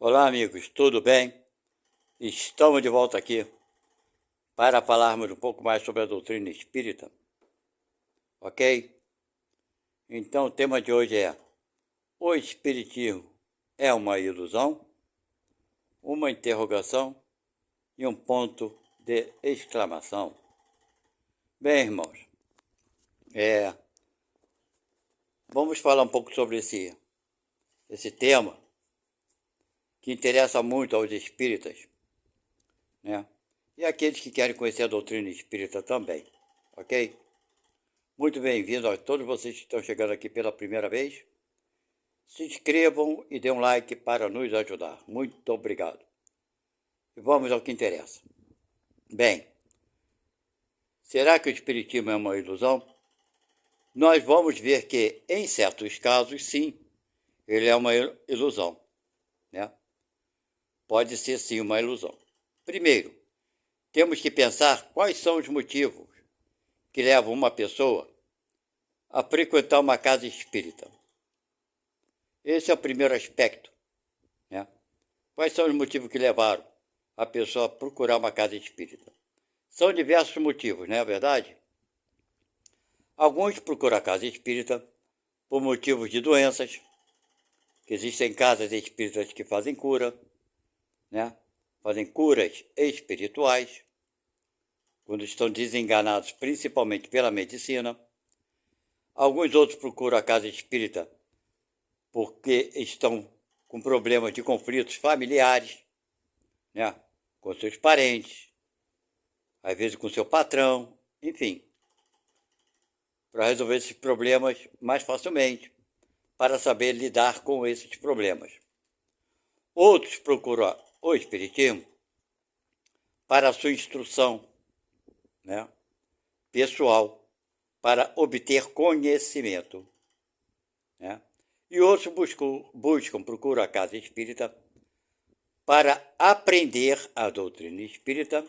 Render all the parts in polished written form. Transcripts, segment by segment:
Olá, amigos, tudo bem? Estamos de volta aqui para falarmos um pouco mais sobre a doutrina espírita, ok? Então, o tema de hoje é: o espiritismo é uma ilusão? Uma interrogação e um ponto de exclamação. Bem, irmãos, vamos falar um pouco sobre esse tema que interessa muito aos espíritas, né? E aqueles que querem conhecer a doutrina espírita também, ok? Muito bem-vindo a todos vocês que estão chegando aqui pela primeira vez. Se inscrevam e dê um like para nos ajudar. Muito obrigado. E vamos ao que interessa. Bem, será que o espiritismo é uma ilusão? Nós vamos ver que, em certos casos, sim, ele é uma ilusão, né? Pode ser, sim, uma ilusão. Primeiro, temos que pensar quais são os motivos que levam uma pessoa a frequentar uma casa espírita. Esse é o primeiro aspecto, né? Quais são os motivos que levaram a pessoa a procurar uma casa espírita? São diversos motivos, não é verdade? Alguns procuram a casa espírita por motivos de doenças, que existem casas espíritas que fazem cura, né? Fazem curas espirituais, quando estão desenganados principalmente pela medicina. Alguns outros procuram a casa espírita porque estão com problemas de conflitos familiares, né? Com seus parentes, às vezes com seu patrão, enfim, para resolver esses problemas mais facilmente, para saber lidar com esses problemas. Outros procuram o espiritismo para a sua instrução, né, pessoal, para obter conhecimento, né? E outros procuram a casa espírita para aprender a doutrina espírita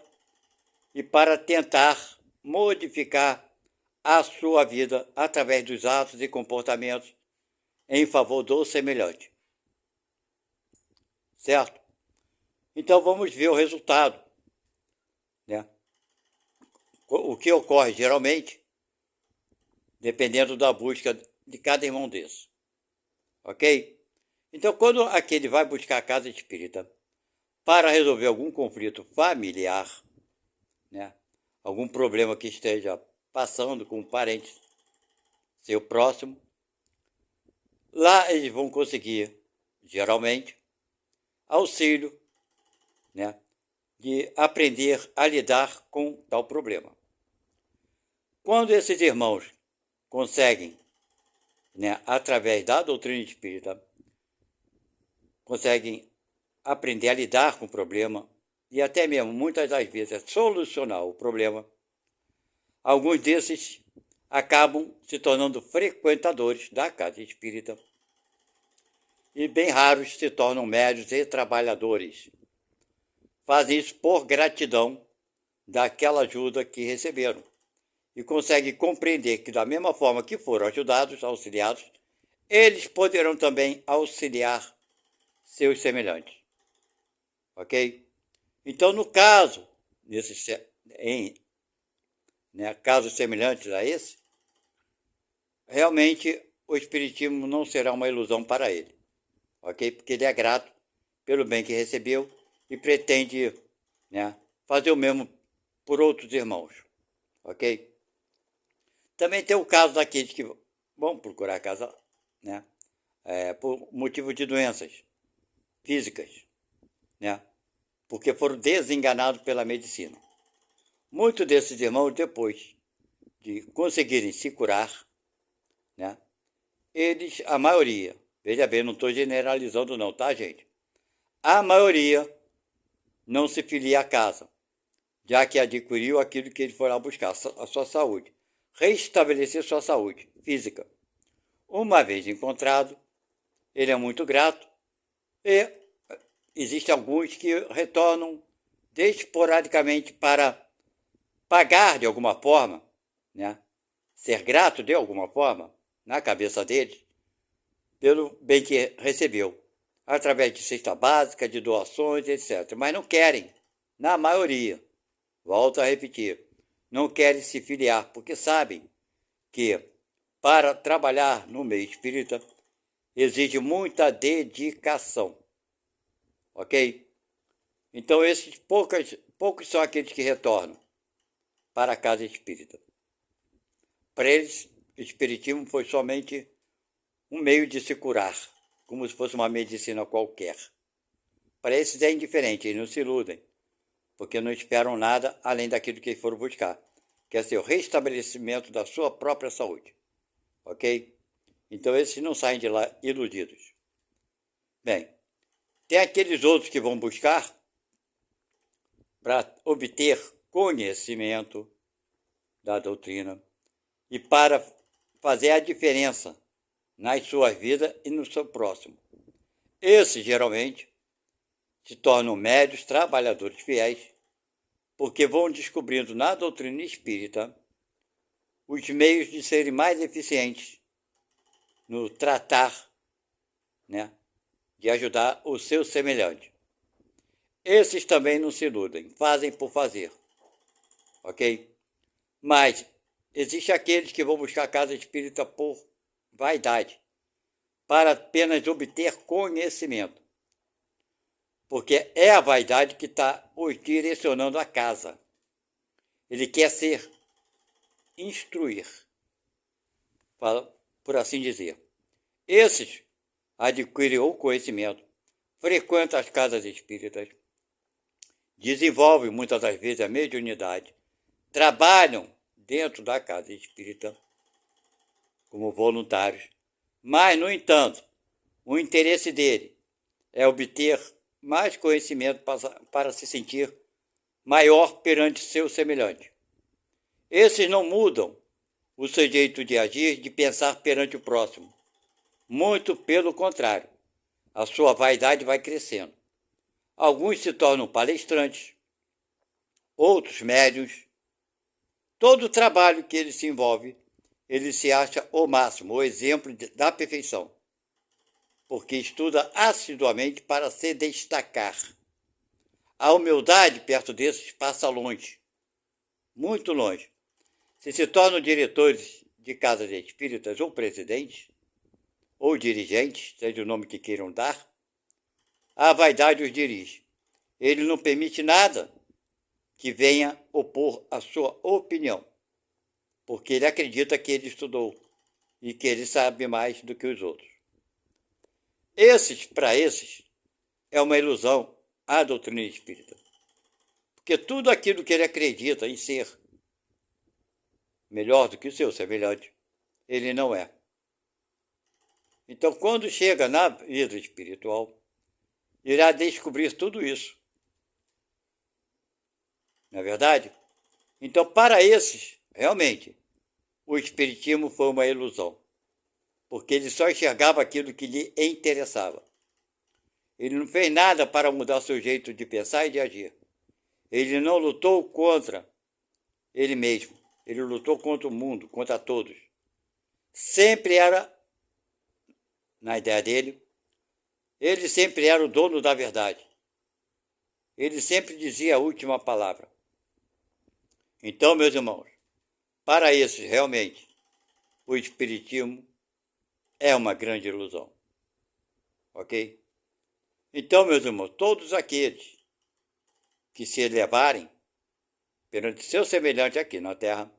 e para tentar modificar a sua vida através dos atos e comportamentos em favor do semelhante. Certo? Então vamos ver o resultado, né? O que ocorre geralmente, dependendo da busca de cada irmão desse. Ok? Então, quando aquele vai buscar a casa espírita para resolver algum conflito familiar, né? Algum problema que esteja passando com um parente seu próximo, lá eles vão conseguir, geralmente, auxílio, né, de aprender a lidar com tal problema. Quando esses irmãos conseguem, né, através da doutrina espírita, conseguem aprender a lidar com o problema e até mesmo, muitas das vezes, solucionar o problema, alguns desses acabam se tornando frequentadores da casa espírita e bem raros se tornam médios e trabalhadores. Fazem isso por gratidão daquela ajuda que receberam e conseguem compreender que, da mesma forma que foram ajudados, auxiliados, eles poderão também auxiliar seus semelhantes. Ok? Então, no caso, casos semelhantes a esse, realmente o espiritismo não será uma ilusão para ele, ok? Porque ele é grato pelo bem que recebeu e pretende, né, fazer o mesmo por outros irmãos, ok? Também tem o caso daqueles que vão procurar casa, né, por motivo de doenças físicas, né, porque foram desenganados pela medicina. Muitos desses irmãos, depois de conseguirem se curar, né, eles, a maioria, veja bem, não estou generalizando não, tá, gente? A maioria não se filia à casa, já que adquiriu aquilo que ele foi lá buscar, a sua saúde. Restabelecer sua saúde física. Uma vez encontrado, ele é muito grato e existem alguns que retornam esporadicamente para pagar de alguma forma, né? Ser grato de alguma forma, na cabeça deles, pelo bem que recebeu. através de cesta básica, de doações, etc. Mas não querem, na maioria, volto a repetir, não querem se filiar, porque sabem que para trabalhar no meio espírita exige muita dedicação, ok? Então esses poucos são aqueles que retornam para a casa espírita. Para eles, o espiritismo foi somente um meio de se curar, como se fosse uma medicina qualquer. Para esses é indiferente, eles não se iludem, porque não esperam nada além daquilo que eles foram buscar, que é o restabelecimento da sua própria saúde. Ok? Então esses não saem de lá iludidos. Bem, tem aqueles outros que vão buscar para obter conhecimento da doutrina e para fazer a diferença nas suas vidas e no seu próximo. Esses, geralmente, se tornam médios, trabalhadores fiéis, porque vão descobrindo na doutrina espírita os meios de serem mais eficientes no tratar, né, de ajudar o seu semelhante. Esses também não se iludem, fazem por fazer, ok? Mas existem aqueles que vão buscar a casa espírita por vaidade, para apenas obter conhecimento, porque é a vaidade que está os direcionando à casa. Ele quer instruir, por assim dizer. Esses adquirem o conhecimento, frequentam as casas espíritas, desenvolvem muitas das vezes a mediunidade, trabalham dentro da casa espírita como voluntários, mas, no entanto, o interesse dele é obter mais conhecimento para se sentir maior perante seu semelhante. Esses não mudam o seu jeito de agir, de pensar perante o próximo. Muito pelo contrário, a sua vaidade vai crescendo. Alguns se tornam palestrantes, outros médiuns. Todo o trabalho que ele se envolve, ele se acha o máximo, o exemplo da perfeição, porque estuda assiduamente para se destacar. A humildade perto desses passa longe, muito longe. Se tornam diretores de casas espíritas ou presidentes, ou dirigentes, seja o nome que queiram dar, a vaidade os dirige. Ele não permite nada que venha opor a sua opinião, porque ele acredita que ele estudou e que ele sabe mais do que os outros. Para esses, é uma ilusão a doutrina espírita, porque tudo aquilo que ele acredita em ser melhor do que o seu semelhante, ele não é. Então, quando chega na vida espiritual, irá descobrir tudo isso. Não é verdade? Então, para esses, realmente, o espiritismo foi uma ilusão, porque ele só enxergava aquilo que lhe interessava. Ele não fez nada para mudar seu jeito de pensar e de agir. Ele não lutou contra ele mesmo. Ele lutou contra o mundo, contra todos. Sempre era, na ideia dele, ele sempre era o dono da verdade. Ele sempre dizia a última palavra. Então, meus irmãos, para esses, realmente, o espiritismo é uma grande ilusão. Ok? Então, meus irmãos, todos aqueles que se elevarem perante seu semelhante aqui na Terra,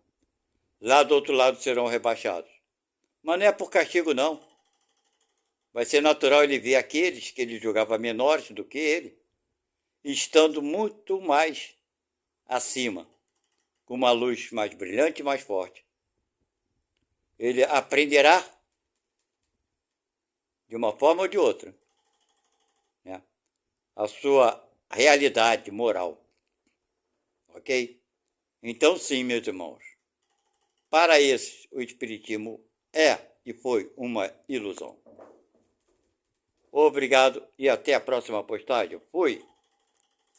lá do outro lado serão rebaixados. Mas não é por castigo, não. Vai ser natural ele ver aqueles que ele julgava menores do que ele, estando muito mais acima, com uma luz mais brilhante e mais forte. Ele aprenderá de uma forma ou de outra, né, a sua realidade moral. Ok? Então, sim, meus irmãos, para esses o espiritismo é e foi uma ilusão. Obrigado e até a próxima postagem. Fui!